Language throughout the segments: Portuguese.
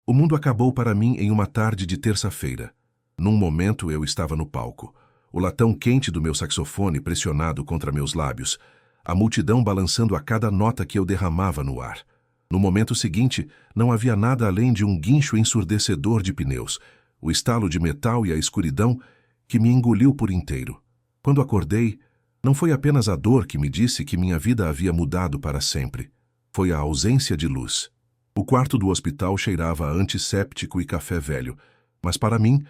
O mundo acabou para mim em uma tarde de terça-feira. Num momento eu estava no palco, o latão quente do meu saxofone pressionado contra meus lábios, a multidão balançando a cada nota que eu derramava no ar. No momento seguinte, não havia nada além de um guincho ensurdecedor de pneus, o estalo de metal e a escuridão que me engoliu por inteiro. Quando acordei, não foi apenas a dor que me disse que minha vida havia mudado para sempre. Foi a ausência de luz. O quarto do hospital cheirava a antisséptico e café velho, mas para mim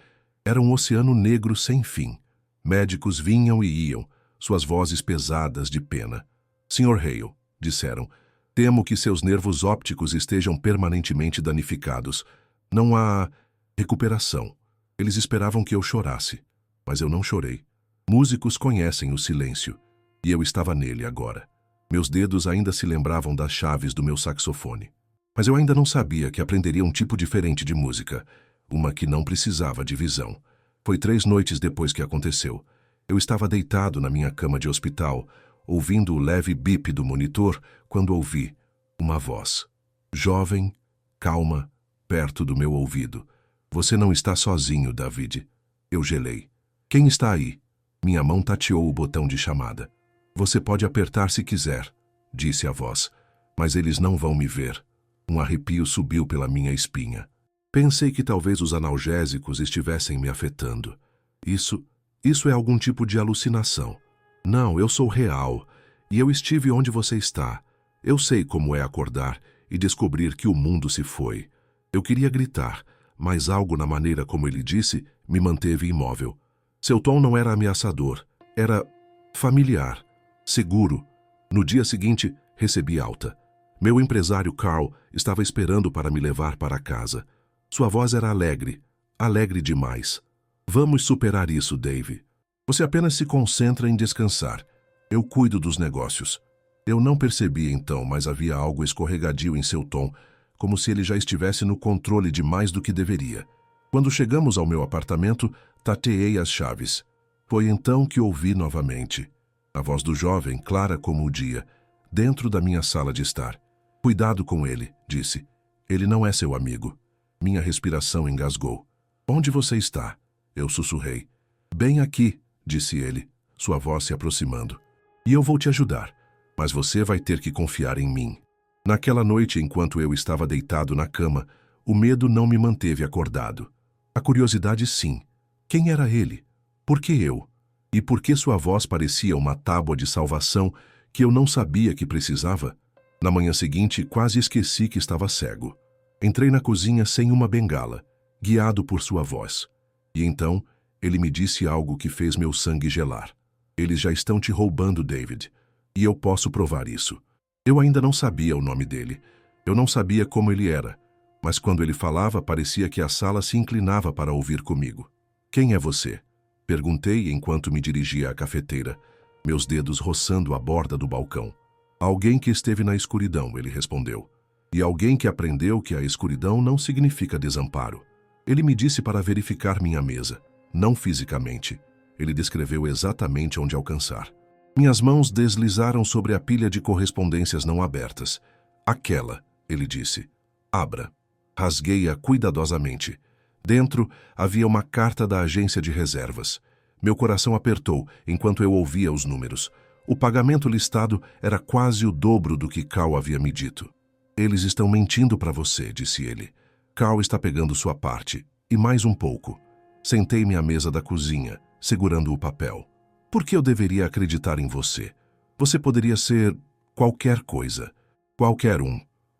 era um oceano negro sem fim. Médicos vinham e iam, suas vozes pesadas de pena. "Sr. Hale", disseram, "temo que seus nervos ópticos estejam permanentemente danificados. Não há recuperação." Eles esperavam que eu chorasse, mas eu não chorei. Músicos conhecem o silêncio, e eu estava nele agora. Meus dedos ainda se lembravam das chaves do meu saxofone. Mas eu ainda não sabia que aprenderia um tipo diferente de música, uma que não precisava de visão. Foi 3 noites depois que aconteceu. Eu estava deitado na minha cama de hospital, ouvindo o leve bip do monitor, quando ouvi uma voz. Jovem, calma, perto do meu ouvido. "Você não está sozinho, David." Eu gelei. "Quem está aí?" Minha mão tateou o botão de chamada. "Você pode apertar se quiser", disse a voz, "mas eles não vão me ver." Um arrepio subiu pela minha espinha. Pensei que talvez os analgésicos estivessem me afetando. Isso é algum tipo de alucinação. Não, eu sou real, e eu estive onde você está. Eu sei como é acordar e descobrir que o mundo se foi. Eu queria gritar, mas algo na maneira como ele disse me manteve imóvel. Seu tom não era ameaçador, era familiar, seguro. No dia seguinte, recebi alta. Meu empresário Carl estava esperando para me levar para casa. Sua voz era alegre, alegre demais. "Vamos superar isso, Dave. Você apenas se concentra em descansar. Eu cuido dos negócios." Eu não percebi então, mas havia algo escorregadio em seu tom, como se ele já estivesse no controle de mais do que deveria. Quando chegamos ao meu apartamento, tateei as chaves. Foi então que ouvi novamente a voz do jovem, clara como o dia, dentro da minha sala de estar. "Cuidado com ele", disse. "Ele não é seu amigo." Minha respiração engasgou. "Onde você está?" Eu sussurrei. "Bem aqui", disse ele, sua voz se aproximando. "E eu vou te ajudar, mas você vai ter que confiar em mim." Naquela noite, enquanto eu estava deitado na cama, o medo não me manteve acordado. A curiosidade, sim. Quem era ele? Por que eu? E por que sua voz parecia uma tábua de salvação que eu não sabia que precisava? Na manhã seguinte, quase esqueci que estava cego. Entrei na cozinha sem uma bengala, guiado por sua voz. E então, ele me disse algo que fez meu sangue gelar. "Eles já estão te roubando, David. E eu posso provar isso." Eu ainda não sabia o nome dele. Eu não sabia como ele era. Mas quando ele falava, parecia que a sala se inclinava para ouvir comigo. "Quem é você?" perguntei enquanto me dirigia à cafeteira, meus dedos roçando a borda do balcão. "Alguém que esteve na escuridão", ele respondeu. "E alguém que aprendeu que a escuridão não significa desamparo." Ele me disse para verificar minha mesa, não fisicamente. Ele descreveu exatamente onde alcançar. Minhas mãos deslizaram sobre a pilha de correspondências não abertas. "Aquela", ele disse. "Abra." Rasguei-a cuidadosamente. Dentro havia uma carta da agência de reservas. Meu coração apertou enquanto eu ouvia os números. O pagamento listado era quase o dobro do que Carl havia me dito. "Eles estão mentindo para você", disse ele. "Carl está pegando sua parte, e mais um pouco." Sentei-me à mesa da cozinha, segurando o papel. "Por que eu deveria acreditar em você? Você poderia ser qualquer coisa. Qualquer um."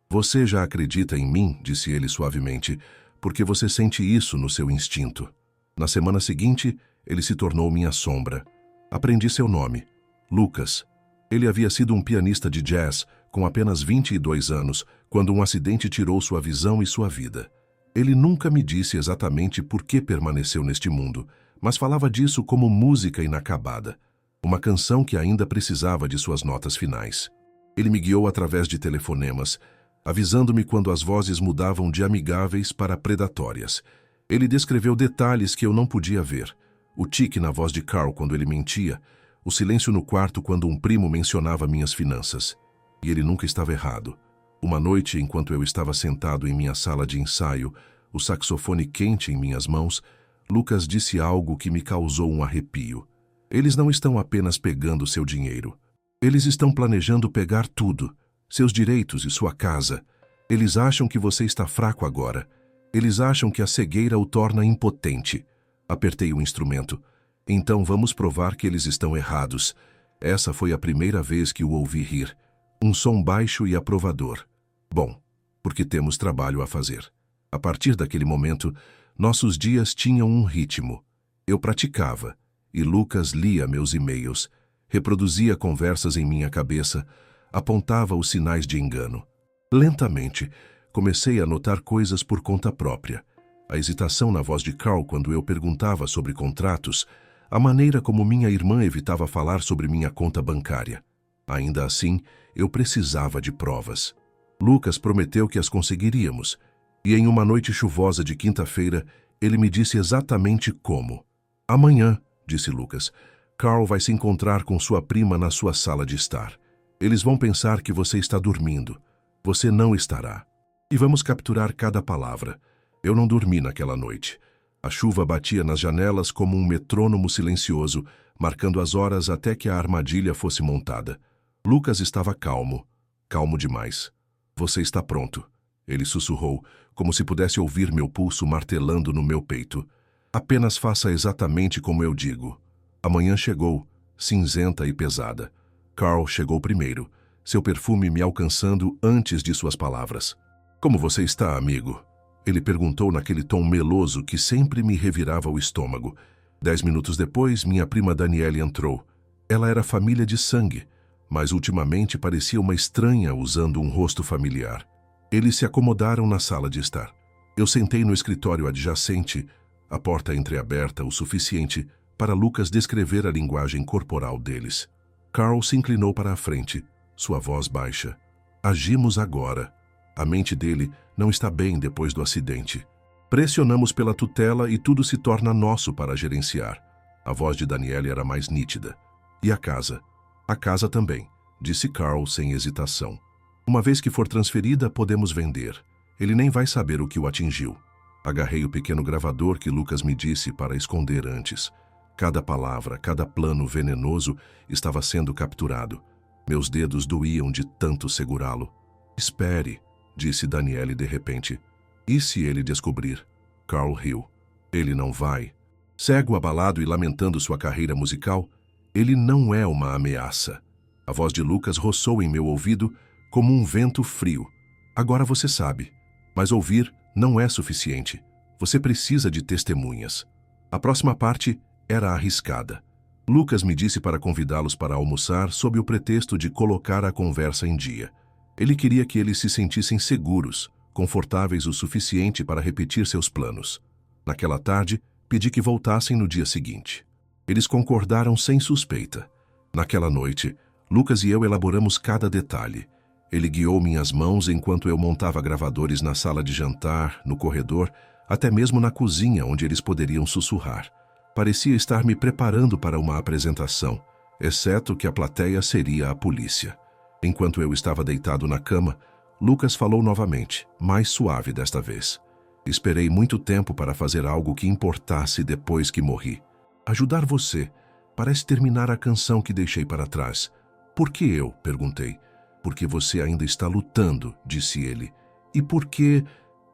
"Você já acredita em mim", disse ele suavemente, "porque você sente isso no seu instinto." Na semana seguinte, ele se tornou minha sombra. Aprendi seu nome, Lucas. Ele havia sido um pianista de jazz com apenas 22 anos, quando um acidente tirou sua visão e sua vida. Ele nunca me disse exatamente por que permaneceu neste mundo, mas falava disso como música inacabada, uma canção que ainda precisava de suas notas finais. Ele me guiou através de telefonemas, avisando-me quando as vozes mudavam de amigáveis para predatórias. Ele descreveu detalhes que eu não podia ver, o tique na voz de Carl quando ele mentia, o silêncio no quarto quando um primo mencionava minhas finanças. E ele nunca estava errado. Uma noite, enquanto eu estava sentado em minha sala de ensaio, o saxofone quente em minhas mãos, Lucas disse algo que me causou um arrepio. Eles não estão apenas pegando seu dinheiro. Eles estão planejando pegar tudo, seus direitos e sua casa. Eles acham que você está fraco agora. Eles acham que a cegueira o torna impotente. Apertei o instrumento. Então vamos provar que eles estão errados. Essa foi a primeira vez que o ouvi rir. Um som baixo e aprovador. Bom, porque temos trabalho a fazer. A partir daquele momento, nossos dias tinham um ritmo. Eu praticava, e Lucas lia meus e-mails, reproduzia conversas em minha cabeça, apontava os sinais de engano. Lentamente, comecei a notar coisas por conta própria. A hesitação na voz de Carl quando eu perguntava sobre contratos, a maneira como minha irmã evitava falar sobre minha conta bancária. Ainda assim, eu precisava de provas. Lucas prometeu que as conseguiríamos, e em uma noite chuvosa de quinta-feira, ele me disse exatamente como. Amanhã, disse Lucas, Carl vai se encontrar com sua prima na sua sala de estar. Eles vão pensar que você está dormindo. Você não estará. E vamos capturar cada palavra. Eu não dormi naquela noite. A chuva batia nas janelas como um metrônomo silencioso, marcando as horas até que a armadilha fosse montada. Lucas estava calmo, calmo demais. Você está pronto, ele sussurrou, como se pudesse ouvir meu pulso martelando no meu peito. Apenas faça exatamente como eu digo. A manhã chegou, cinzenta e pesada. Carl chegou primeiro, seu perfume me alcançando antes de suas palavras. Como você está, amigo? Ele perguntou naquele tom meloso que sempre me revirava o estômago. 10 minutos depois, minha prima Danielle entrou. Ela era família de sangue, mas ultimamente parecia uma estranha usando um rosto familiar. Eles se acomodaram na sala de estar. Eu sentei no escritório adjacente, a porta entreaberta o suficiente para Lucas descrever a linguagem corporal deles. Carl se inclinou para a frente, sua voz baixa. Agimos agora. A mente dele não está bem depois do acidente. Pressionamos pela tutela e tudo se torna nosso para gerenciar. A voz de Danielle era mais nítida. E a casa? A casa também, disse Carl sem hesitação. Uma vez que for transferida, podemos vender. Ele nem vai saber o que o atingiu. Agarrei o pequeno gravador que Lucas me disse para esconder antes. Cada palavra, cada plano venenoso estava sendo capturado. Meus dedos doíam de tanto segurá-lo. Espere, disse Danielle de repente. E se ele descobrir? Carl riu. Ele não vai. Cego, abalado e lamentando sua carreira musical, ele não é uma ameaça. A voz de Lucas roçou em meu ouvido como um vento frio. Agora você sabe. Mas ouvir não é suficiente. Você precisa de testemunhas. A próxima parte era arriscada. Lucas me disse para convidá-los para almoçar sob o pretexto de colocar a conversa em dia. Ele queria que eles se sentissem seguros, confortáveis o suficiente para repetir seus planos. Naquela tarde, pedi que voltassem no dia seguinte. Eles concordaram sem suspeita. Naquela noite, Lucas e eu elaboramos cada detalhe. Ele guiou minhas mãos enquanto eu montava gravadores na sala de jantar, no corredor, até mesmo na cozinha onde eles poderiam sussurrar. Parecia estar me preparando para uma apresentação, exceto que a plateia seria a polícia. Enquanto eu estava deitado na cama, Lucas falou novamente, mais suave desta vez. Esperei muito tempo para fazer algo que importasse depois que morri. Ajudar você. Parece terminar a canção que deixei para trás. Por que eu? Perguntei. Porque você ainda está lutando, disse ele. E porque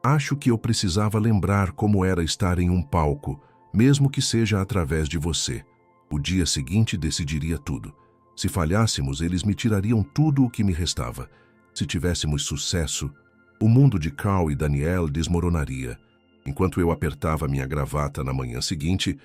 acho que eu precisava lembrar como era estar em um palco, mesmo que seja através de você. O dia seguinte decidiria tudo. Se falhássemos, eles me tirariam tudo o que me restava. Se tivéssemos sucesso, o mundo de Carl e Danielle desmoronaria. Enquanto eu apertava minha gravata na manhã seguinte,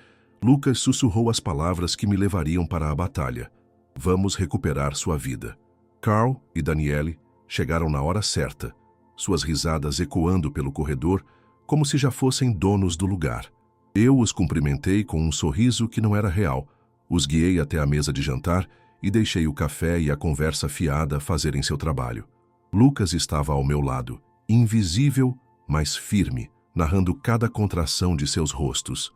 Lucas sussurrou as palavras que me levariam para a batalha. Vamos recuperar sua vida. Carl e Danielle chegaram na hora certa, suas risadas ecoando pelo corredor, como se já fossem donos do lugar. Eu os cumprimentei com um sorriso que não era real, os guiei até a mesa de jantar e deixei o café e a conversa fiada fazerem seu trabalho. Lucas estava ao meu lado, invisível, mas firme, narrando cada contração de seus rostos.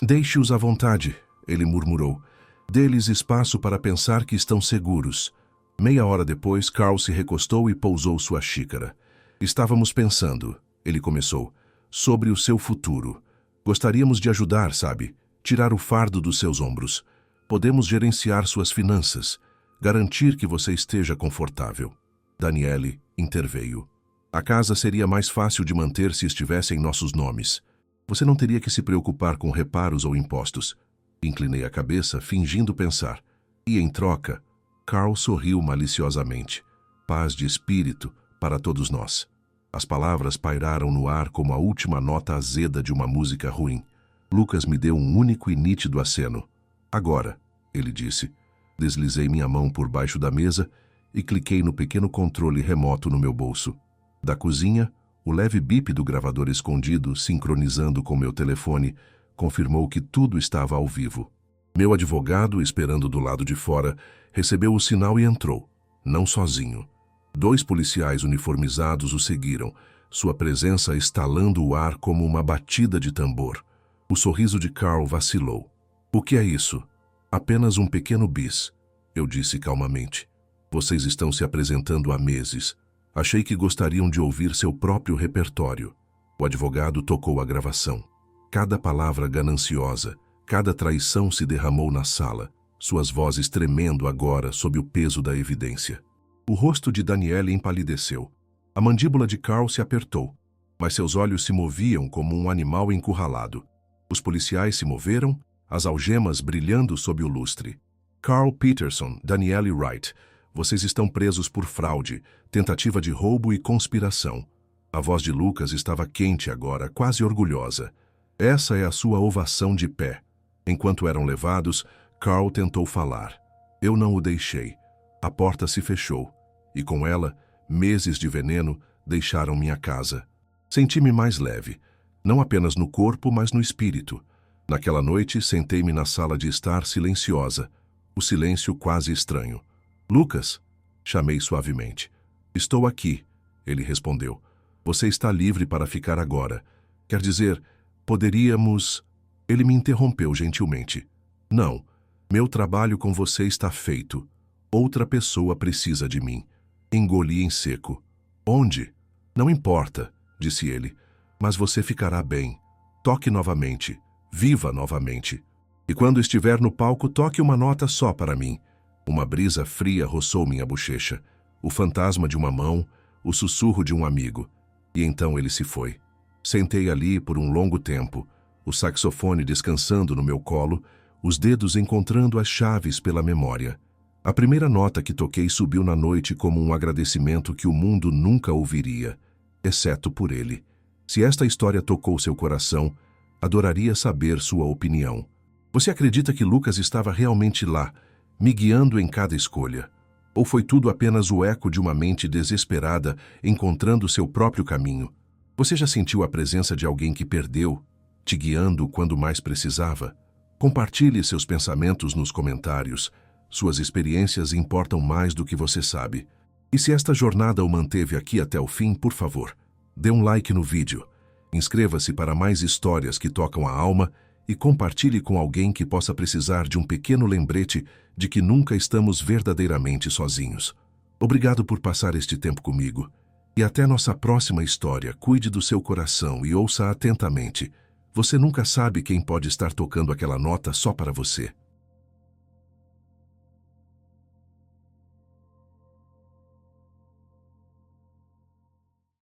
Deixe-os à vontade, ele murmurou. Dê-lhes espaço para pensar que estão seguros. Meia hora depois, Carl se recostou e pousou sua xícara. Estávamos pensando, ele começou, sobre o seu futuro. Gostaríamos de ajudar, sabe? Tirar o fardo dos seus ombros. Podemos gerenciar suas finanças. Garantir que você esteja confortável. Daniele interveio. A casa seria mais fácil de manter se estivesse em nossos nomes. Você não teria que se preocupar com reparos ou impostos. Inclinei a cabeça, fingindo pensar. E em troca, Carl sorriu maliciosamente. Paz de espírito para todos nós. As palavras pairaram no ar como a última nota azeda de uma música ruim. Lucas me deu um único e nítido aceno. Agora, ele disse. Deslizei minha mão por baixo da mesa e cliquei no pequeno controle remoto no meu bolso. Da cozinha, o leve bip do gravador escondido, sincronizando com meu telefone, confirmou que tudo estava ao vivo. Meu advogado, esperando do lado de fora, recebeu o sinal e entrou. Não sozinho. 2 policiais uniformizados o seguiram, sua presença estalando o ar como uma batida de tambor. O sorriso de Carl vacilou. O que é isso? Apenas um pequeno bis, eu disse calmamente. Vocês estão se apresentando há meses. Achei que gostariam de ouvir seu próprio repertório. O advogado tocou a gravação. Cada palavra gananciosa, cada traição se derramou na sala, suas vozes tremendo agora sob o peso da evidência. O rosto de Daniele empalideceu. A mandíbula de Carl se apertou, mas seus olhos se moviam como um animal encurralado. Os policiais se moveram, as algemas brilhando sob o lustre. Carl Peterson, Daniele Wright, vocês estão presos por fraude, tentativa de roubo e conspiração. A voz de Lucas estava quente agora, quase orgulhosa. Essa é a sua ovação de pé. Enquanto eram levados, Carl tentou falar. Eu não o deixei. A porta se fechou, e com ela, meses de veneno deixaram minha casa. Senti-me mais leve, não apenas no corpo, mas no espírito. Naquela noite, sentei-me na sala de estar silenciosa, o silêncio quase estranho. Lucas, chamei suavemente. Estou aqui, ele respondeu. Você está livre para ficar agora. Quer dizer, poderíamos... Ele me interrompeu gentilmente. Não, meu trabalho com você está feito. Outra pessoa precisa de mim. Engoli em seco. Onde? Não importa, disse ele, mas você ficará bem. Toque novamente. Viva novamente. E quando estiver no palco, toque uma nota só para mim. Uma brisa fria roçou minha bochecha. O fantasma de uma mão, o sussurro de um amigo. E então ele se foi. Sentei ali por um longo tempo, o saxofone descansando no meu colo, os dedos encontrando as chaves pela memória. A primeira nota que toquei subiu na noite como um agradecimento que o mundo nunca ouviria, exceto por ele. Se esta história tocou seu coração, adoraria saber sua opinião. Você acredita que Lucas estava realmente lá, me guiando em cada escolha? Ou foi tudo apenas o eco de uma mente desesperada encontrando seu próprio caminho? Você já sentiu a presença de alguém que perdeu, te guiando quando mais precisava? Compartilhe seus pensamentos nos comentários. Suas experiências importam mais do que você sabe. E se esta jornada o manteve aqui até o fim, por favor, dê um like no vídeo. Inscreva-se para mais histórias que tocam a alma e compartilhe com alguém que possa precisar de um pequeno lembrete de que nunca estamos verdadeiramente sozinhos. Obrigado por passar este tempo comigo. E até nossa próxima história. Cuide do seu coração e ouça atentamente. Você nunca sabe quem pode estar tocando aquela nota só para você.